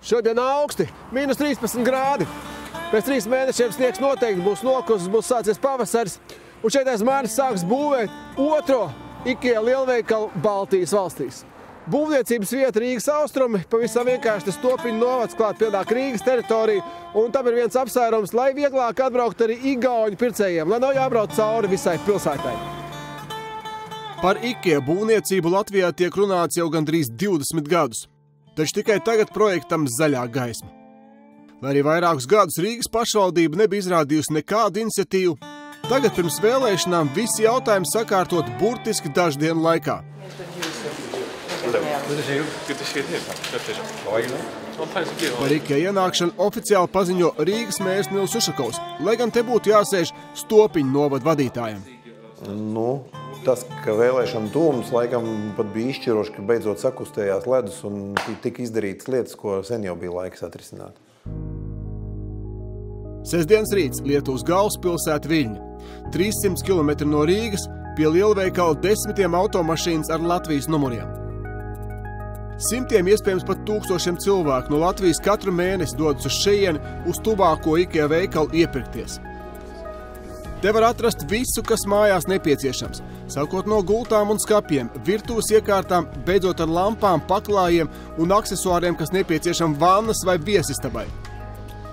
Šodien augsti, minus 13 grādi. Pēc 3 mēnešiem sniegs noteikti būs nokusis, būs sācies pavasaris. Un šeit aiz manis sāks būvēt otro IKEA lielveikalu Baltijas valstīs. Būvniecības vieta Rīgas austrumi, pavisam vienkārši tas Topiņu novads klāt pilnāk Rīgas teritoriju. Un tam ir viens apsvērums, lai vieglāk atbraukt arī igauņu pircējiem, lai nav jābrauc cauri visai pilsētai. Par IKEA būvniecību Latvijā tiek runāts jau gandrīz 20 gadus. Taču tikai tagad projektam zaļā gaisma. Lai arī vairākus gadus Rīgas pašvaldība nebija izrādījusi nekādu iniciatīvu, tagad pirms vēlēšanām visi jautājumi sakārtot burtiski dažu dienu laikā. Par IKEA ienākšanu oficiāli paziņo Rīgas mērs Nils Ušakovs, lai gan te būtu jāsēž Stopiņu novadu vadītājiem. Tas, ka vēlēšana tūmas laikam pat bija izšķiroši, ka beidzot sakustējās ledus un tika izdarītas lietas, ko sen jau bija laiks atrisināt. Sestdienas rīts Lietuvas galvaspilsēta Viļņa. 300 km no Rīgas pie lielveikala desmitiem automašīnas ar Latvijas numuriem. Simtiem, iespējams pat tūkstošiem cilvēku no Latvijas katru mēnesi dodas uz šejieni uz tuvāko IKEA veikalu iepirkties. Te var atrast visu, kas mājās nepieciešams, sākot no gultām un skapiem, virtuves iekārtām, beidzot ar lampām, paklājiem un aksesuāriem, kas nepieciešami vannas vai viesistabai.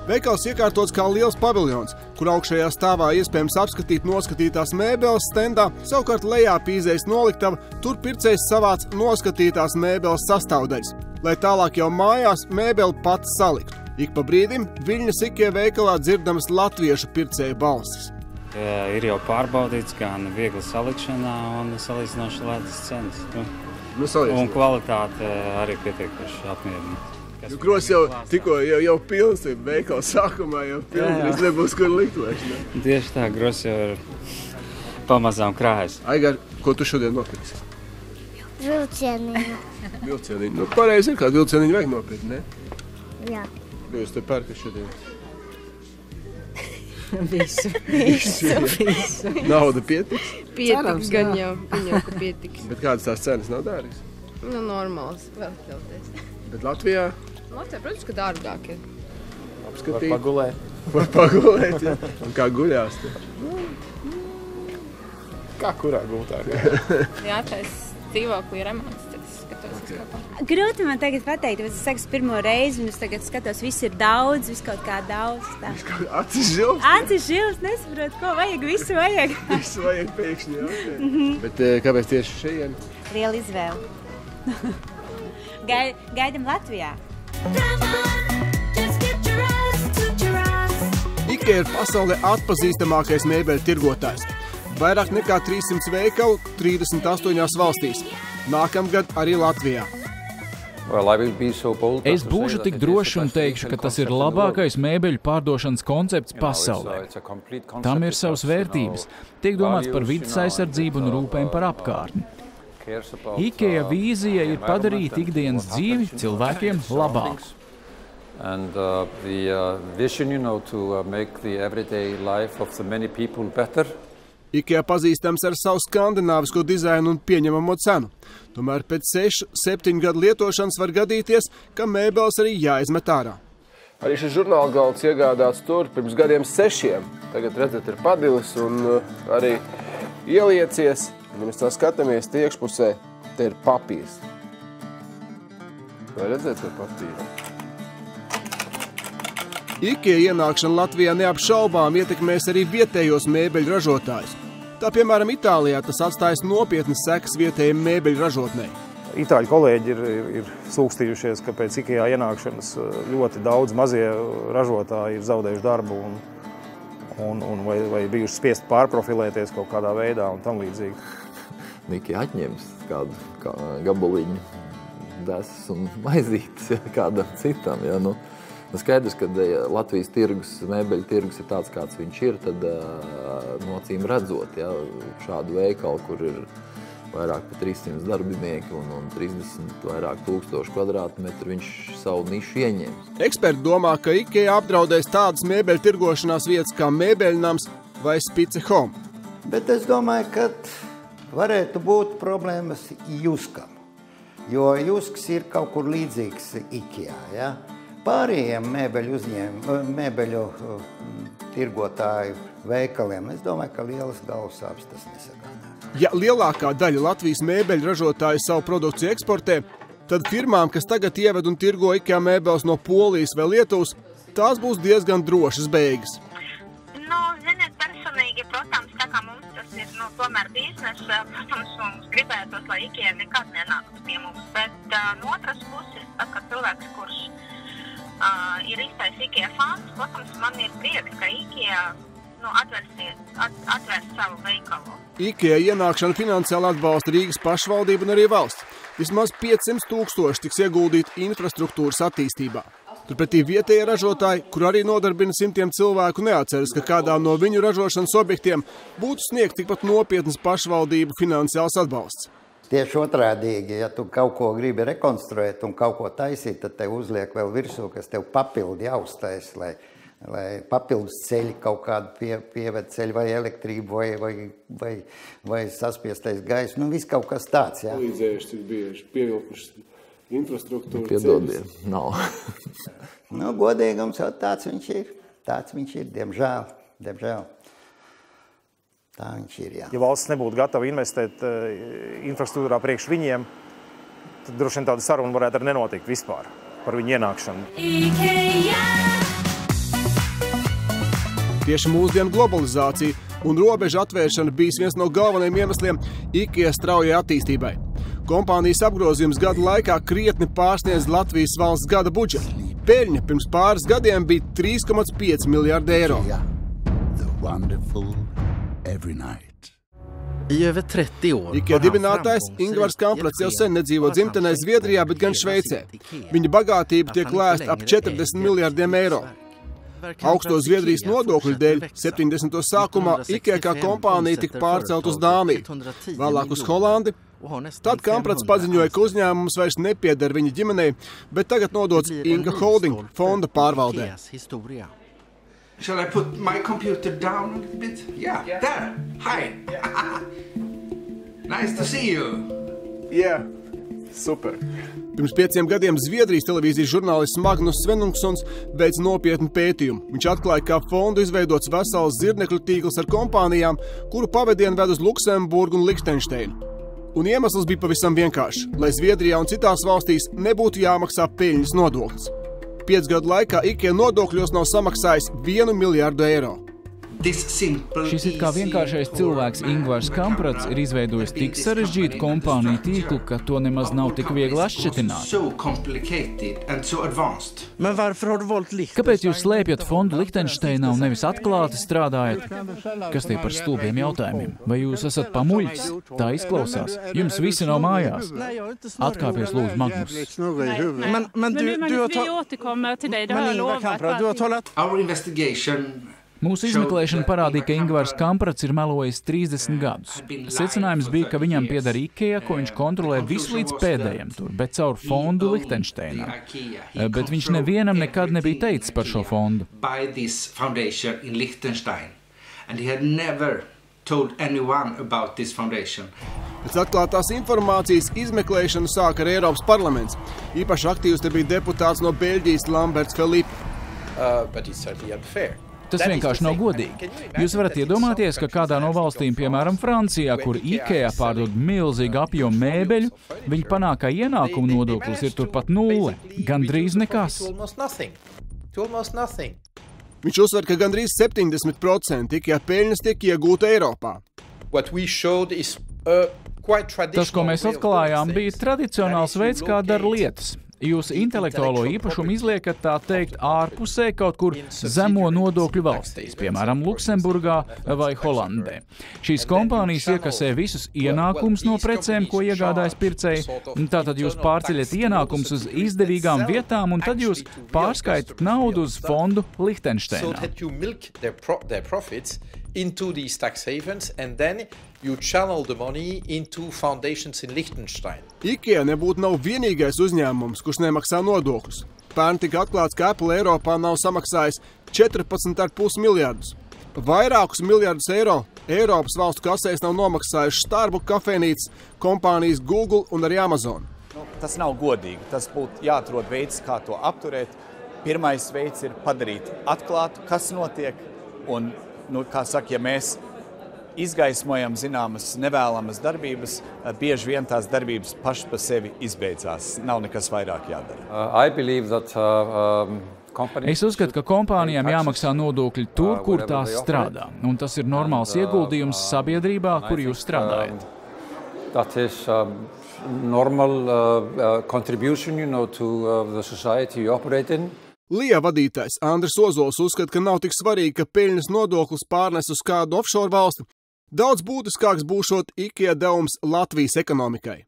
Veikals iekārtots kā liels paviljons, kur augšējā stāvā iespējams apskatīt noskatītās mēbeles stendā, savukārt lejā pīzējas noliktava, tur pircējs savāc noskatītās mēbeles sastāvdaļas, lai tālāk jau mājās mēbeli pats saliktu. Ik pa brīdim Viļņas IKEA veikalā dzirdamas latviešu pircēju balsis. Ir jau pārbaudīts gan viegla salikšanā un salīdzinoši lētas cenas. Un kvalitāte arī pietiekuši apmierina. Gros jau tikko jau pilns, veikala sākumā jau pilns, nebūs kur likt vairs, ne? Tieši tā, Gros jau ir pamazām krājas. Aigar, ko tu šodien nopirksi? Vilcieniņu. Vilcieniņu. Pareizi ir, kādu vilcieniņu vajag nopirkt, ne? Jā. Jūs te pērkat šodien? Visu. Nauda pietiks? Pietiks, gan jau, ka pietiks. Bet kādas tās cenas nav dārgas? Normāls, vēl telties. Bet Latvijā? Latvijā, protams, ka dārgāk ir. Apskatīt. Var pagulēt. Var pagulēt, ja. Un kā guļās te? Kā kurā gultā? Jā, tas dzīvoklī remonts. Grūti man tagad pateikt, bet es saku pirmo reizi, un es tagad skatos, viss ir daudz, viss kaut kā daudz. Acis žils? Acis žils, nesaprot, ko vajag, visu vajag. Visu vajag pēkšņi, jā. Bet kāpēc tieši šeit? Liela izvēle. Gaidam Latvijā. IKEA ir pasaulē atpazīstamākais mēbeļu tirgotājs. Vairāk nekā 300 veikalu 38 valstīs. Nākamgad arī Latvijā. Es būšu tik drošs un teikšu, ka tas ir labākais mēbeļu pārdošanas koncepts pasaulē. Tam ir savas vērtības. Tiek domāts par vides aizsardzību un rūpēm par apkārtni. IKEA vīzija ir padarīt ikdienas dzīvi cilvēkiem labāku. And the vision, to make the everyday life of the many people better. IKEA pazīstams ar savu skandināvisko dizainu un pieņemamo cenu. Tomēr pēc 6-7 gadu lietošanas var gadīties, ka mēbeles arī jāizmet ārā. Arī šis žurnāla galds iegādāts tur pirms gadiem 6. Tagad, redzat, ir padilis un arī ieliecies. Ja mēs tā skatāmies iekšpusē, te ir papīrs. Vai redzēt to papīru? IKEA ienākšana Latvijā neapšaubām ietekmēs arī vietējos mēbeļu ražotājus. Tā, piemēram, Itālijā tas atstājas nopietnas sekas vietējiem mēbeļu ražotnei. Itāļu kolēģi ir sūkstījušies, ka pēc IKEA ienākšanas ļoti daudz mazie ražotāji ir zaudējuši darbu vai bijuši spiest pārprofilēties kaut kādā veidā un tam līdzīgi. IKEA atņems kādu gabaliņu desas un maizītes kādam citam. Ja, Skaidrs, ka Latvijas tirgus, mēbeļu tirgus ir tāds, kāds viņš ir, tad nocīm redzot šādu veikalu, kur ir vairāk par 300 darbinieki un 30 vairāk tūkstoši kvadrātmetru, viņš savu nišu ieņems. Eksperti domā, ka IKEA apdraudēs tādas mēbeļu tirgošanās vietas kā Mēbeļnams vai Spice Home. Bet es domāju, ka varētu būt problēmas Juskam, jo Jusks ir kaut kur līdzīgs IKEA, ja? pārējiem mēbeļu tirgotāju veikaliem, es domāju, ka lielas galvas sāpes tas nesagādā. Ja lielākā daļa Latvijas mēbeļu ražotāju savu produkciju eksportē, tad firmām, kas tagad ieved un tirgo IKEA mēbeles no Polijas vai Lietuvas, tās būs diezgan drošas beigas. Ziniet, personīgi, protams, tā kā mums tas ir, tomēr biznesa, protams, mums gribētos, lai IKEA nekad nenāktu pie mums, bet no otras puses, kad cilvēks, kurš ir īstais IKEA fans, protams, man ir prieks, ka IKEA atvērs savu veikalu. IKEA ienākšana finansiāli atbalsta Rīgas pašvaldība un arī valsts. Vismaz 500 000 tiks ieguldīti infrastruktūras attīstībā. Turpretī vietējie ražotāji, kur arī nodarbina simtiem cilvēku, neatceras, ka kādā no viņu ražošanas objektiem būtu sniegt tikpat nopietnas pašvaldību finansiāls atbalsts. Tieši otrādīgi, ja tu kaut ko gribi rekonstruēt un kaut ko taisīt, tad tev uzliek vēl virsū, kas tev papildi jāuztais, lai papildus ceļi kaut kādu pieved ceļu vai elektrību vai saspiestais gaiss. Viss kaut kas tāds, jā. Līdzējuši cik bieži pievilkuši infrastruktūru. Piedodiet, nav. Godīgums jau tāds viņš ir. Tāds viņš ir, diemžēl. Tā viņš ir, jā. Ja valsts nebūtu gatava investēt infrastruktūrā priekš viņiem, tad droši vien tāda saruna varētu arī nenotikt vispār par viņu ienākšanu. Tieši mūsdienu globalizācija un robežu atvēršana bijis viens no galvenajiem iemesliem IKEA straujai attīstībai. Kompānijas apgrozījums gada laikā krietni pārsniedz Latvijas valsts gada budžetu. Peļņa pirms pāris gadiem bija 3,5 miljārdi eiro. IKEA dibinātājs Ingvars Kamprats jau sen nedzīvo dzimtenē Zviedrijā, bet gan Šveicē. Viņa bagātība tiek lēsta ap 40 miljārdiem eiro. Augsto Zviedrijas nodokļu dēļ 70. sākumā IKEA kā kompānija tika pārcelt uz Dāniju, vēlāk uz Holandi. Tad Kamprats paziņoja, ka uzņēmums vairs nepieder viņa ģimenei, bet tagad nodots Inga Holding fonda pārvaldē. Shall I put my computer down a little bit? Yeah, there. Hi. Nice to see you. Yeah, super. Pirms 5 gadiem Zviedrijas televīzijas žurnālists Magnus Svenungsons veica nopietnu pētījumu. Viņš atklāja, kā fondu izveidots vesels zirnekļu tīkls ar kompānijām, kuru pavadienu ved uz Luksemburgu un Lihtenšteinu. Un iemesls bija pavisam vienkārši, lai Zviedrijā un citās valstīs nebūtu jāmaksā peļņas nodoklis. 5 gadu laikā IKEA nodokļos nav samaksājis 1 miljārdu eiro. Šis it kā vienkāršais cilvēks Ingvars Kamprats ir izveidojis tik sarežģītu kompāniju tīklu, ka to nemaz nav tik viegli atšķetināt. Kāpēc jūs slēpjat fondu Lihtenšteinā un nevis atklāti strādājat? Kas tie par stulbiem jautājumiem? Vai jūs esat pamuļķis? Tā izklausās. Jums visi nav mājās. Atkāpies lūdzu, Magnus. Mūsu izmeklēšana parādīja, ka Ingvars Kamprats ir melojis 30 gadus. Secinājums bija, ka viņam pieder IKEA, ko viņš kontrolē visu līdz pēdējiem tur, bet caur fondu Lihtenšteinā. Bet viņš nevienam nekad nebija teicis par šo fondu. Pēc atklātās informācijas izmeklēšanu sāka ar Eiropas parlaments. Īpaši aktīvs te bija deputāts no Beļģijas Lamberts Felipe. Tas vienkārši nav godīgi. Jūs varat iedomāties, ka kādā no valstīm, piemēram Francijā, kur IKEA pārdod milzīgu apjomu mēbeļu, viņi panāk, ka ienākuma nodoklis ir turpat 0. Gandrīz nekas. Viņš uzsver, ka gandrīz 70% IKEA peļņas tiek iegūta Eiropā. Tas, ko mēs atklājām, bija tradicionāls veids, kā dara lietas. Jūs intelektuālo īpašumu izliekat, tā teikt, ārpusē kaut kur zemo nodokļu valstīs, piemēram, Luksemburgā vai Holandē. Šīs kompānijas iekasē visus ienākumus no precēm, ko iegādājas pircēji, tātad jūs pārceļat ienākumus uz izdevīgām vietām, un tad jūs pārskaitat naudu uz fondu Lihtenšteinā. Into these tax havens, and then you channel the money into foundations in Liechtenstein. IKEA nebūtu nav vienīgais uzņēmums, kurš nemaksā nodokļus. Pērn tika atklāts, ka Apple Eiropā nav samaksājis 14,5 miljārdus. Vairākus miljārdus eiro Eiropas valstu kasēs nav nomaksājuši Starbucks kafejnīcas, kompānijas Google un arī Amazon. Tas nav godīgi. Tas būtu jāatrod veids, kā to apturēt. pirmais veids ir padarīt atklātu, kas notiek, un, kā saka, ja mēs izgaismojam zināmas nevēlamas darbības, bieži vien tās darbības paši pa sevi izbeidzās. Nav nekas vairāk jādara. Es uzskatu, ka kompānijām jāmaksā nodokļi tur, kur tās strādā, un tas ir normāls ieguldījums sabiedrībā, kur jūs strādājat. That is normal contribution, to the society you operate in. Lija vadītājs Andris Ozols uzskata, ka nav tik svarīgi, ka peļņas nodoklis pārnes uz kādu offshore valsti. Daudz būtiskāks būšot IKEA devums Latvijas ekonomikai.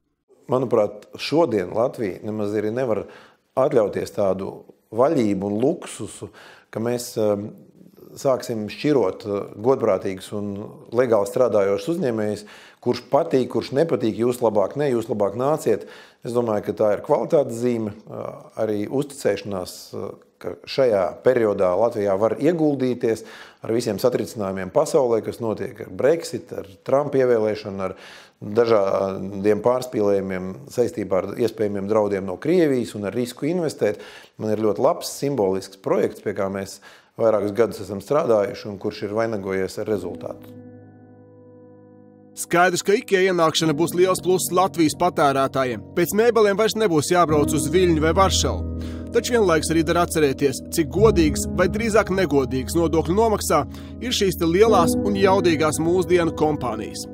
Manuprāt, šodien Latvija nemaz arī nevar atļauties tādu vaļību un luksusu, ka mēs sāksim šķirot godprātīgus un legāli strādājošus uzņēmējus, kurš patīk, kurš nepatīk, jūs labāk ne, jūs labāk nāciet. Es domāju, ka tā ir kvalitātes zīme, arī uzticēšanās, ka šajā periodā Latvijā var ieguldīties ar visiem satricinājumiem pasaulē, kas notiek ar Brexit, ar Trumpa ievēlēšanu, ar dažādiem pārspīlējumiem saistībā ar iespējamiem draudiem no Krievijas un ar risku investēt. Man ir ļoti labs, simbolisks projekts, pie kā mēs vairākus gadus esam strādājuši un kurš ir vainagojies ar rezultātu. Skaidrs, ka IKEA ienākšana būs liels pluss Latvijas patērētājiem. Pēc mēbelēm vairs nebūs jābrauc uz Viļņu vai Varšavu. Taču vienlaiks arī dar atcerēties, cik godīgs vai drīzāk negodīgs nodokļu nomaksā ir šīs lielās un jaudīgās mūsdienu kompānijas.